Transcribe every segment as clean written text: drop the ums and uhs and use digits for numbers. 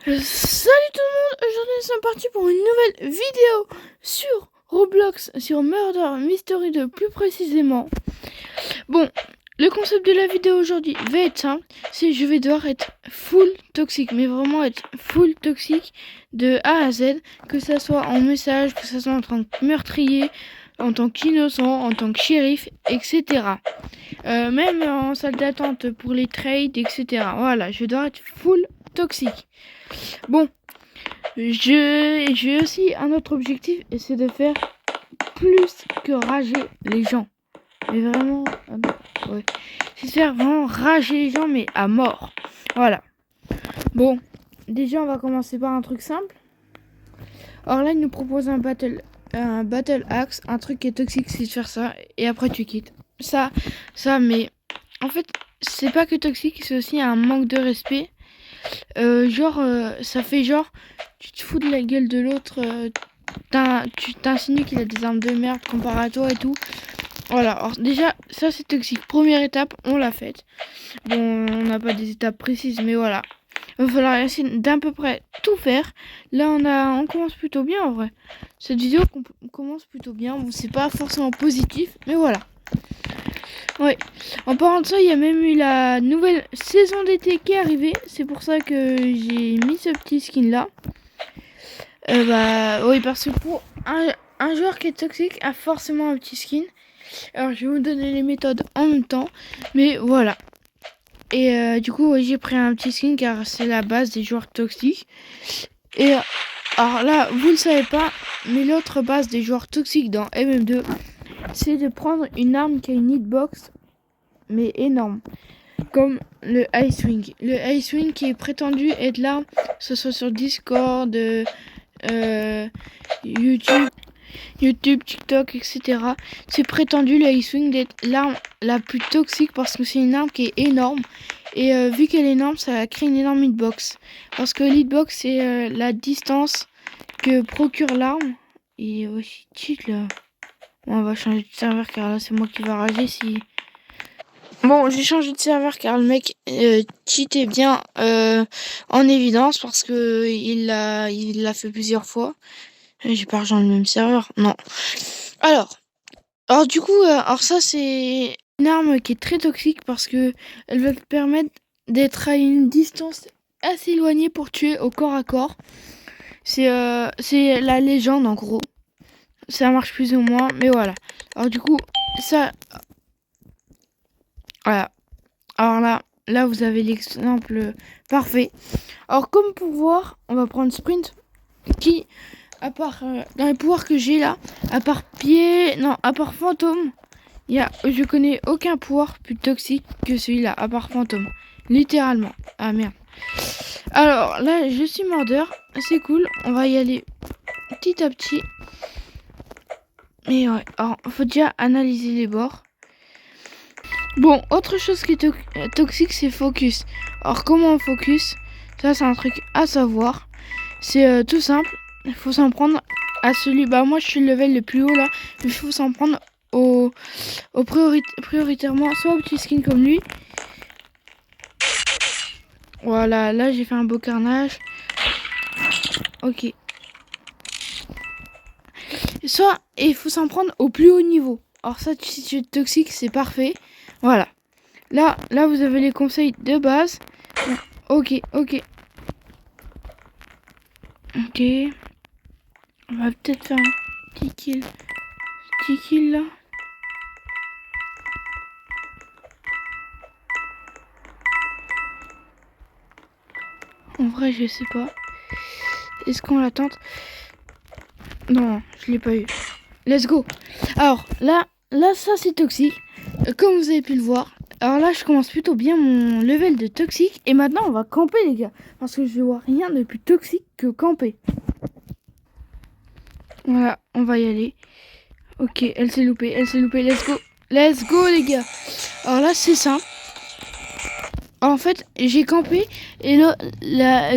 Salut tout le monde, aujourd'hui nous sommes partis pour une nouvelle vidéo sur Roblox, sur Murder Mystery 2 plus précisément. Bon, le concept de la vidéo aujourd'hui va être simple, c'est je vais devoir être full toxique, mais vraiment être full toxique de A à Z, que ça soit en message, que ça soit en tant que meurtrier, en tant qu'innocent, en tant que shérif, etc. Même en salle d'attente pour les trades, etc. Voilà, je dois être full toxique. Bon, j'ai aussi un autre objectif et c'est de faire plus que rager les gens. Mais vraiment, ouais. C'est de faire vraiment rager les gens, mais à mort. Voilà. Bon, déjà on va commencer par un truc simple. Alors là, il nous propose un battle axe, un truc qui est toxique, c'est de faire ça et après tu quittes. Ça, mais en fait, c'est pas que toxique, c'est aussi un manque de respect. Ça fait genre, tu te fous de la gueule de l'autre, tu t'insinues qu'il a des armes de merde comparé à toi et tout. Voilà, alors déjà, ça c'est toxique. Première étape, on l'a faite. Bon, on n'a pas des étapes précises, mais voilà. Il va falloir essayer d'à peu près tout faire. Là, on commence plutôt bien en vrai. Cette vidéo commence plutôt bien. Bon, c'est pas forcément positif, mais voilà. Ouais. En parlant de ça, il y a même eu la nouvelle saison d'été qui est arrivée. C'est pour ça que j'ai mis ce petit skin là. Oui, parce que pour un joueur qui est toxique a forcément un petit skin. Alors je vais vous donner les méthodes en même temps. Mais voilà. Et du coup, j'ai pris un petit skin car c'est la base des joueurs toxiques. Et alors là, vous ne savez pas, mais l'autre base des joueurs toxiques dans MM2, c'est de prendre une arme qui a une hitbox, mais énorme. Comme le Icewing. Le Icewing qui est prétendu être l'arme, que ce soit sur Discord, YouTube, TikTok, etc. C'est prétendu le Icewing d'être l'arme la plus toxique parce que c'est une arme qui est énorme. Et vu qu'elle est énorme, ça crée une énorme hitbox. Parce que l'hitbox, c'est la distance que procure l'arme. Et aussi, cheat là. Bon, on va changer de serveur car là, c'est moi qui va rager si... Bon, j'ai changé de serveur car le mec cheatait bien en évidence parce que il l'a fait plusieurs fois. J'ai pas rejoint le même serveur, non. Alors du coup, alors ça c'est une arme qui est très toxique parce que elle va te permettre d'être à une distance assez éloignée pour tuer au corps à corps. C'est la légende en gros. Ça marche plus ou moins, mais voilà. Alors du coup, ça, voilà. Alors là vous avez l'exemple parfait. Alors comme pouvoir, on va prendre Sprint qui, à part dans les pouvoirs que j'ai là, à part Fantôme, je connais aucun pouvoir plus toxique que celui-là, à part Fantôme. Littéralement. Ah merde. Alors là, je suis mordeur, c'est cool, on va y aller petit à petit. Mais ouais, alors faut déjà analyser les bords. Bon, autre chose qui est toxique, c'est focus. Alors comment on focus? Ça c'est un truc à savoir. C'est tout simple. Il faut s'en prendre à celui... Bah moi je suis le level le plus haut là. Il faut s'en prendre prioritairement soit au petit skin comme lui. Voilà, là j'ai fait un beau carnage. Ok. Soit, et il faut s'en prendre au plus haut niveau. Alors ça, si tu es toxique, c'est parfait. Voilà. Là vous avez les conseils de base. Ok. Ok. On va peut-être faire un petit kill. Petit kill là. En vrai, je sais pas. Est-ce qu'on la tente? Non, je l'ai pas eu. Let's go. Alors, là ça c'est toxique. Comme vous avez pu le voir. Alors là, je commence plutôt bien mon level de toxique. Et maintenant, on va camper, les gars. Parce que je vois rien de plus toxique que camper. Voilà, on va y aller. Ok, elle s'est loupée. Let's go. Let's go, les gars. Alors là, c'est simple. En fait, j'ai campé et là,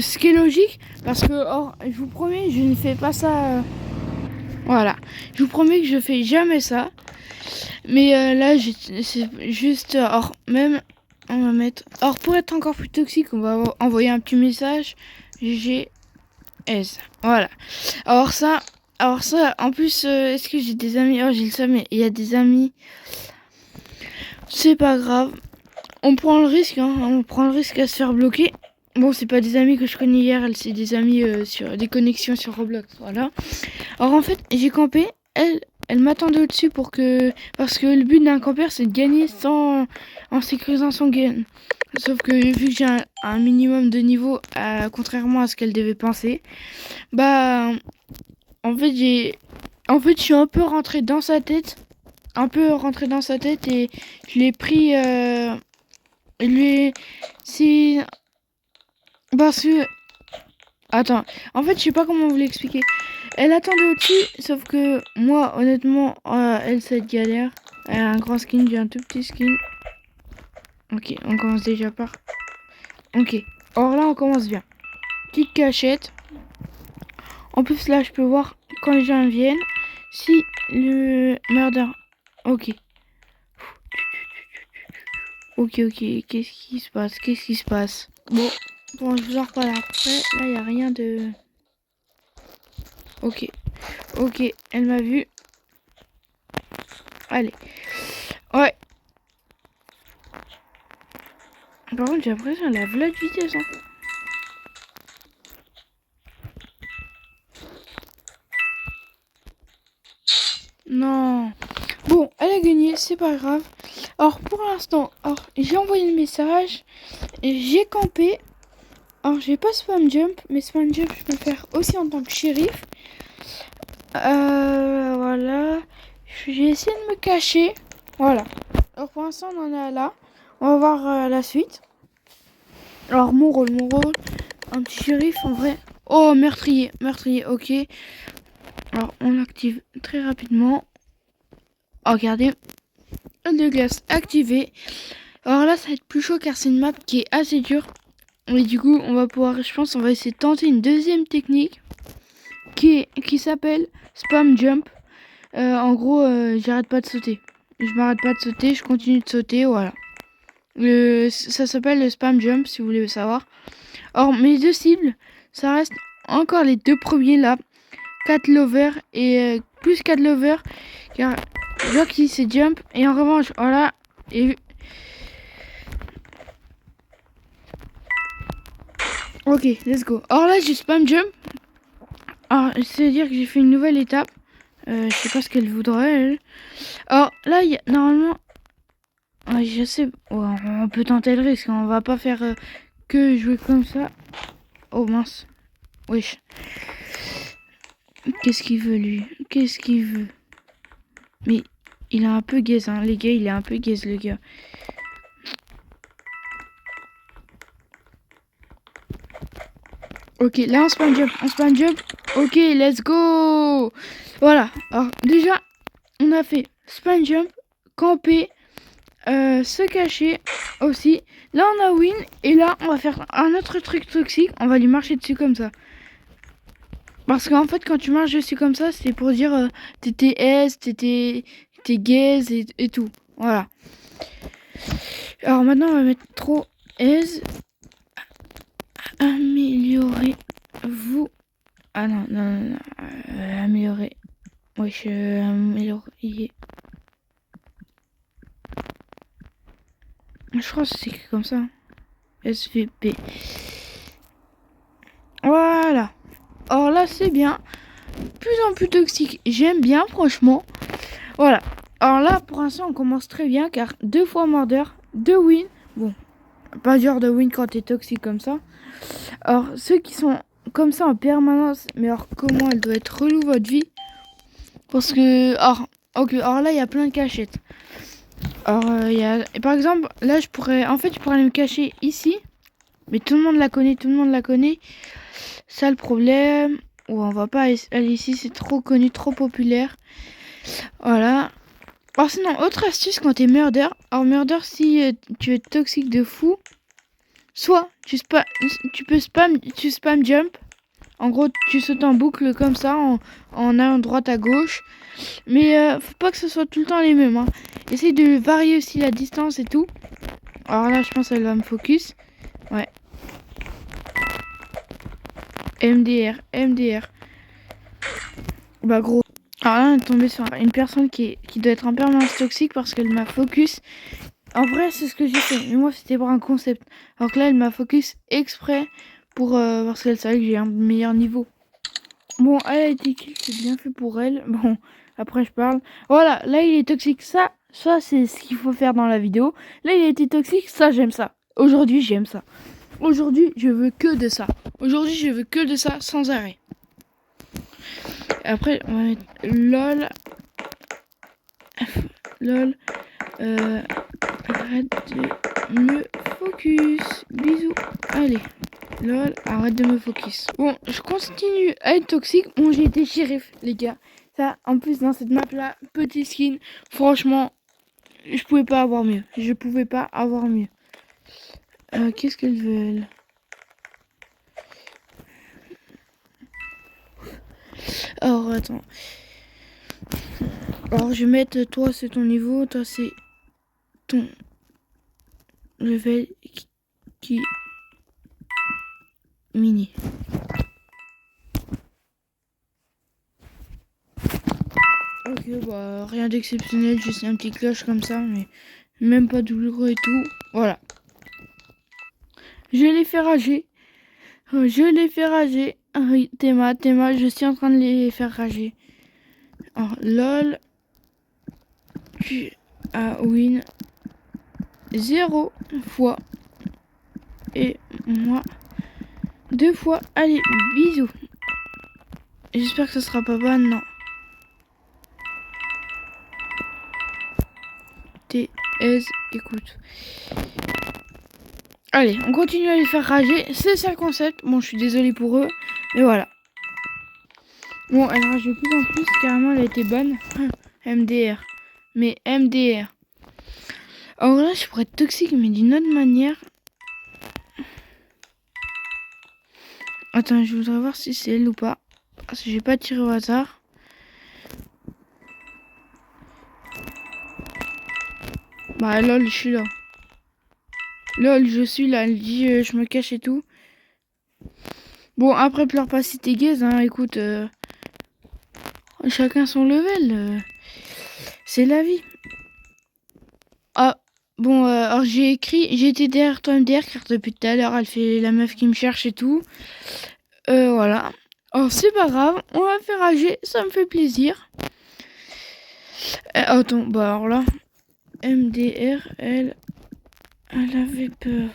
ce qui est logique, parce que, je vous promets, je ne fais pas ça. Voilà, je vous promets que je fais jamais ça. Mais là, c'est juste. Même, on va mettre. Alors, pour être encore plus toxique, on va envoyer un petit message. GGS. Voilà. Alors ça, en plus, est-ce que j'ai des amis? Oh, j'ai le seum, mais il y a des amis. C'est pas grave. On prend le risque, hein. On prend le risque à se faire bloquer. Bon, c'est pas des amis que je connais hier, c'est des amis sur des connexions sur Roblox, voilà. Alors en fait, j'ai campé, elle m'attendait au-dessus parce que le but d'un campeur, c'est de gagner en sécurisant son gain. Sauf que vu que j'ai un minimum de niveau, contrairement à ce qu'elle devait penser, bah, en fait, je suis un peu rentré dans sa tête, et je l'ai pris, c'est parce que, attends, en fait, je sais pas comment vous l'expliquer. Elle attendait au-dessus, sauf que moi, honnêtement, elle, cette galère. Elle a un grand skin, j'ai un tout petit skin. Ok, on commence déjà par... Ok, alors là, on commence bien. Petite cachette. En plus, là, je peux voir quand les gens viennent. Si le murder... Ok. Ok, qu'est-ce qui se passe? Bon, je vous en reparle après. Là, il n'y a rien de... Ok, elle m'a vu. Allez. Ouais. Par contre, j'ai l'impression qu'elle a la vitesse. Hein. Non. Bon, elle a gagné, c'est pas grave. Alors, pour l'instant, j'ai envoyé le message. J'ai campé. Alors, j'ai pas spam jump, mais spam jump, je peux le faire aussi en tant que shérif. Voilà. J'ai essayé de me cacher. Voilà. Alors, pour l'instant, on en est là. On va voir la suite. Alors, mon rôle. Un petit shérif, en vrai. Oh, meurtrier, ok. Alors, on l'active très rapidement. Oh, regardez. De glace activé. Alors là, ça va être plus chaud car c'est une map qui est assez dure. Et du coup, on va pouvoir, je pense, on va essayer de tenter une deuxième technique qui s'appelle spam jump. En gros, j'arrête pas de sauter. Je m'arrête pas de sauter, je continue de sauter, voilà. Ça s'appelle le spam jump, si vous voulez savoir. Or, mes deux cibles, ça reste encore les deux premiers là. 4 lovers et plus 4 lovers. Car je vois qu'il c'est jump. Et en revanche, voilà. Et... Ok, let's go. Alors là, j'ai spam jump. Alors, c'est-à-dire que j'ai fait une nouvelle étape. Je sais pas ce qu'elle voudrait, elle. Alors là, il y a normalement... Ouais, je sais... Ouais, on peut tenter le risque. On va pas faire que jouer comme ça. Oh mince. Wesh. Qu'est-ce qu'il veut, lui? Qu'est-ce qu'il veut? Mais il est un peu gaze, hein, les gars. Il est un peu gaze, le gars. Ok, là on spam jump. Ok, let's go. Voilà. Alors déjà, on a fait spam jump, camper, se cacher aussi. Là on a win et là on va faire un autre truc toxique. On va lui marcher dessus comme ça. Parce qu'en fait quand tu marches dessus comme ça, c'est pour dire t'étais S, t'étais gaze et tout. Voilà. Alors maintenant on va mettre trop S. Améliorez-vous. Ah non. Améliorer. Ouais, améliorer. Je crois que c'est écrit comme ça. SVP. Voilà. Alors là, c'est bien. Plus en plus toxique. J'aime bien, franchement. Voilà. Alors là, pour l'instant, on commence très bien. Car 2 fois murder, 2 win. Bon, pas dur de win quand t'es toxique comme ça. Alors, ceux qui sont comme ça en permanence. Mais alors, comment elle doit être relou votre vie? Parce que... alors là, il y a plein de cachettes. Alors, par exemple, là, je pourrais aller me cacher ici. Mais tout le monde la connaît. Ça, le problème. Oh, on va pas aller ici, c'est trop connu, trop populaire. Voilà. Alors, sinon, autre astuce quand t'es murder. Alors, murder, si tu es toxique de fou, soit tu peux spam jump. En gros, tu sautes en boucle comme ça, en allant droite à gauche. Mais faut pas que ce soit tout le temps les mêmes. Hein. Essaye de varier aussi la distance et tout. Alors là, je pense qu'elle va me focus. Ouais. MDR, MDR. Bah gros. Alors là on est tombé sur une personne qui doit être en permanence toxique parce qu'elle m'a focus. En vrai c'est ce que j'ai fait, mais moi c'était pour un concept. Alors que là elle m'a focus exprès pour parce qu'elle savait que j'ai un meilleur niveau. Bon, elle a été kill, c'est bien fait pour elle. Bon, après je parle. Voilà, là il est toxique, ça c'est ce qu'il faut faire dans la vidéo. Là il a été toxique, ça j'aime ça. Aujourd'hui j'aime ça. Aujourd'hui je veux que de ça. Aujourd'hui je veux que de ça sans arrêt. Après on va mettre LOL. LOL. Arrête de me focus. Bisous. Allez. LOL, arrête de me focus. Bon, je continue à être toxique. Bon, j'ai été shérif, les gars. Ça, en plus, dans cette map-là, petit skin. Franchement, je pouvais pas avoir mieux. Je pouvais pas avoir mieux. Qu'est-ce qu'elles veulent? Alors, attends. Alors, je vais mettre toi, c'est ton niveau. Toi, c'est ton level qui mini. Ok, bah rien d'exceptionnel, juste un petit clash comme ça, mais même pas douloureux et tout. Voilà. Je l'ai fait rager. Je l'ai fait rager. Oui, Théma, je suis en train de les faire rager. Alors, LOL, tu as win 0 fois. Et moi, 2 fois. Allez, bisous. J'espère que ça sera pas ban, non. TS, écoute. Allez, on continue à les faire rager. C'est ça le concept. Bon, je suis désolée pour eux. Mais voilà. Bon, elle rage de plus en plus. Carrément, elle a été bonne. MDR. Mais MDR. Alors là, je pourrais être toxique, mais d'une autre manière. Attends, je voudrais voir si c'est elle ou pas. Parce que j'ai pas tiré au hasard. Bah lol, je suis là. Lol, je suis là. Elle dit je me cache et tout. Bon, après, pleure pas si t'es gaze, hein. Écoute, chacun son level. C'est la vie. Ah, bon, alors j'ai été derrière toi MDR car depuis tout à l'heure, elle fait la meuf qui me cherche et tout. Voilà. Alors, c'est pas grave, on va faire rager, ça me fait plaisir. Attends, bah alors là, MDR, elle avait peur.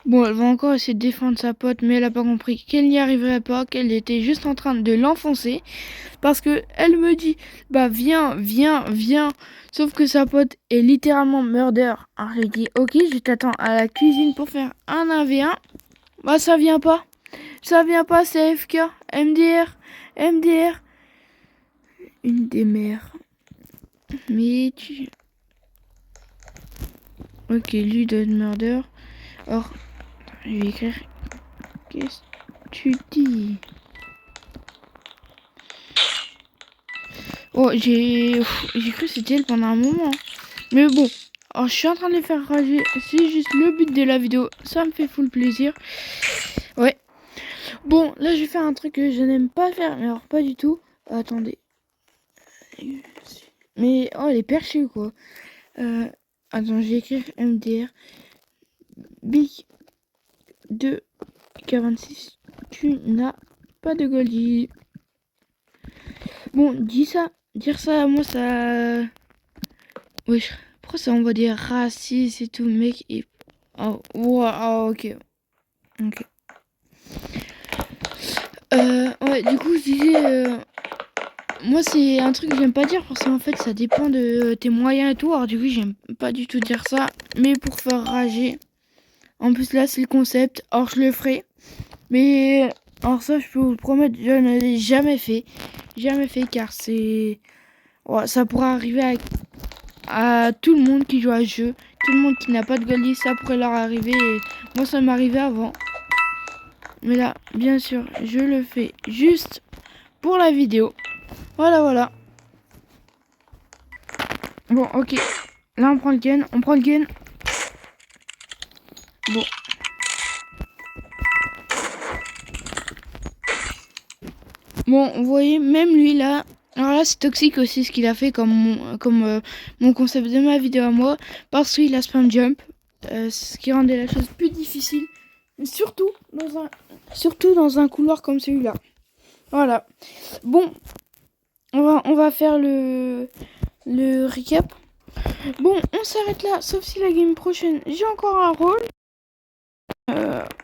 Bon, elle va encore essayer de défendre sa pote, mais elle a pas compris qu'elle n'y arriverait pas, qu'elle était juste en train de l'enfoncer. Parce que elle me dit, bah viens, viens, viens. Sauf que sa pote est littéralement murder. Alors j'ai dit, ok, je t'attends à la cuisine pour faire un 1v1. Bah ça vient pas. Ça vient pas, c'est FK. MDR. MDR. Une des mères. Mais tu... Ok, lui donne murder. Or, je vais écrire. Qu'est-ce que tu dis? Oh, j'ai cru que c'était elle pendant un moment. Mais bon, alors je suis en train de les faire rager. C'est juste le but de la vidéo. Ça me fait full plaisir. Ouais. Bon, là je vais faire un truc que je n'aime pas faire. Mais alors pas du tout. Attendez. Mais oh, elle est perchée quoi. Attends, j'ai écrit MDR. Big 2 K26. Tu n'as pas de goldie. Bon, dis ça. Dire ça à moi, ça... Wesh. Pourquoi ça envoie des racistes et tout, mec et... Oh, wow, oh, ok. Ok. Ouais, du coup, je disais... Moi, c'est un truc que j'aime pas dire parce qu'en fait, ça dépend de tes moyens et tout. Alors, du coup, j'aime pas du tout dire ça. Mais pour faire rager... En plus, là, c'est le concept. Alors, je le ferai. Mais... Alors ça, je peux vous le promettre, je ne l'ai jamais fait. Jamais fait, car c'est... Ouais, ça pourrait arriver à tout le monde qui joue à ce jeu. Tout le monde qui n'a pas de goldie, ça pourrait leur arriver. Et moi, ça m'arrivait avant. Mais là, bien sûr, je le fais juste pour la vidéo. Voilà, voilà. Bon, ok. Là, on prend le gain. On prend le gain. Bon. Bon, vous voyez, même lui, là... Alors là, c'est toxique aussi ce qu'il a fait comme mon concept de ma vidéo à moi. Parce qu'il a spam jump. Ce qui rendait la chose plus difficile. Mais surtout dans un couloir comme celui-là. Voilà. Bon. On va faire le recap. Bon, on s'arrête là. Sauf si la game prochaine, j'ai encore un rôle.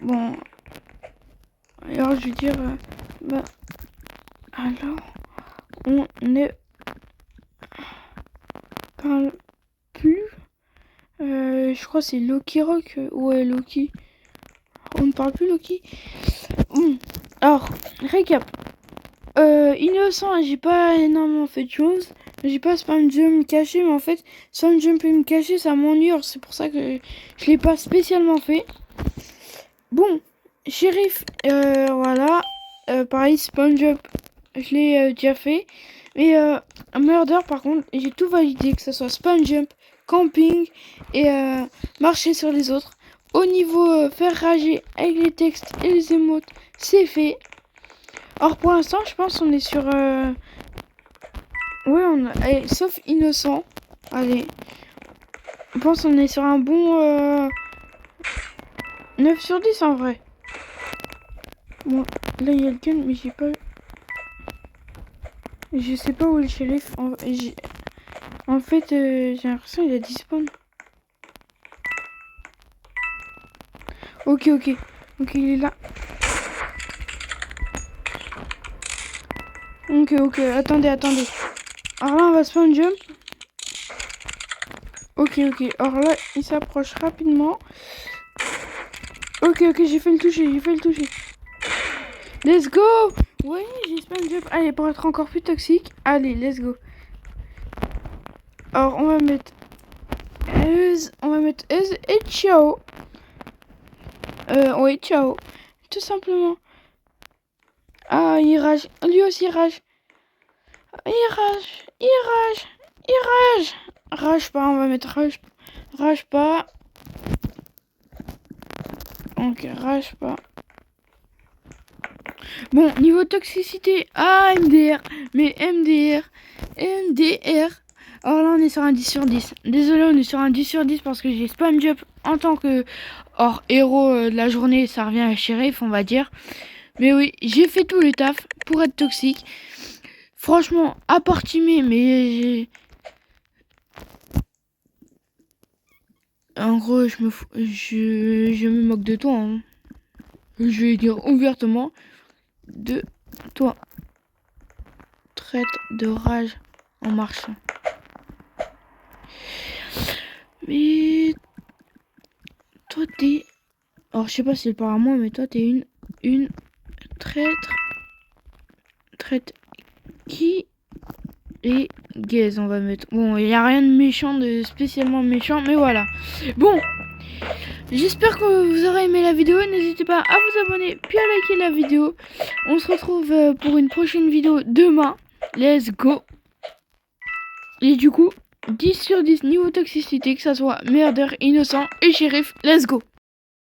Bon. Alors, je vais dire... bah... Alors... On ne parle plus. Je crois que c'est Loki Rock. Ouais, Loki. On ne parle plus Loki. Alors, récap. Innocent, j'ai pas énormément fait de choses. J'ai pas spam jump caché, mais en fait, spam jump me caché, ça m'ennuie. C'est pour ça que je l'ai pas spécialement fait. Bon, shérif, voilà. Pareil, spam jump, je l'ai déjà fait. Mais murder, par contre, j'ai tout validé, que ce soit spam jump, camping et marcher sur les autres. Au niveau faire rager avec les textes et les émotes, c'est fait. Or pour l'instant, je pense qu'on est sur... Ouais, allez, sauf innocent. Allez. Je pense qu'on est sur un bon 9 sur 10 en vrai. Bon, là il y a le gun, mais j'ai pas... Je sais pas où est le shérif. En fait, j'ai l'impression qu'il a dispawn. Ok, il est là. Ok, attendez. Alors là, on va spawn jump. Ok. Alors là, il s'approche rapidement. Ok, j'ai fait le toucher. Let's go! Ouais, j'ai spawn jump. Allez, pour être encore plus toxique. Allez, let's go. Alors, on va mettre Euse et ciao. Ouais, ciao. Tout simplement. Ah, il rage. Lui aussi, il rage. Il rage. Rage pas, on va mettre rage pas. Donc, rage pas. Bon, niveau toxicité, MDR. Mais MDR. Alors là, on est sur un 10 sur 10. Désolé, on est sur un 10 sur 10 parce que j'ai spam jump en tant que héros de la journée. Ça revient à shérif, on va dire. Mais oui, j'ai fait tout le taf pour être toxique. Franchement, à part teamer, mais en gros, je me moque de toi. Hein. Je vais dire ouvertement de toi. Traite de rage en marchant. Mais toi t'es... Alors je sais pas si c'est par à moi, mais toi t'es une traître qui est gaze, on va mettre. Bon, il n'y a rien de méchant, de spécialement méchant, mais voilà. Bon, j'espère que vous aurez aimé la vidéo. N'hésitez pas à vous abonner, puis à liker la vidéo. On se retrouve pour une prochaine vidéo demain. Let's go. Et du coup, 10 sur 10 niveau toxicité, que ça soit murder, innocent et shérif. Let's go.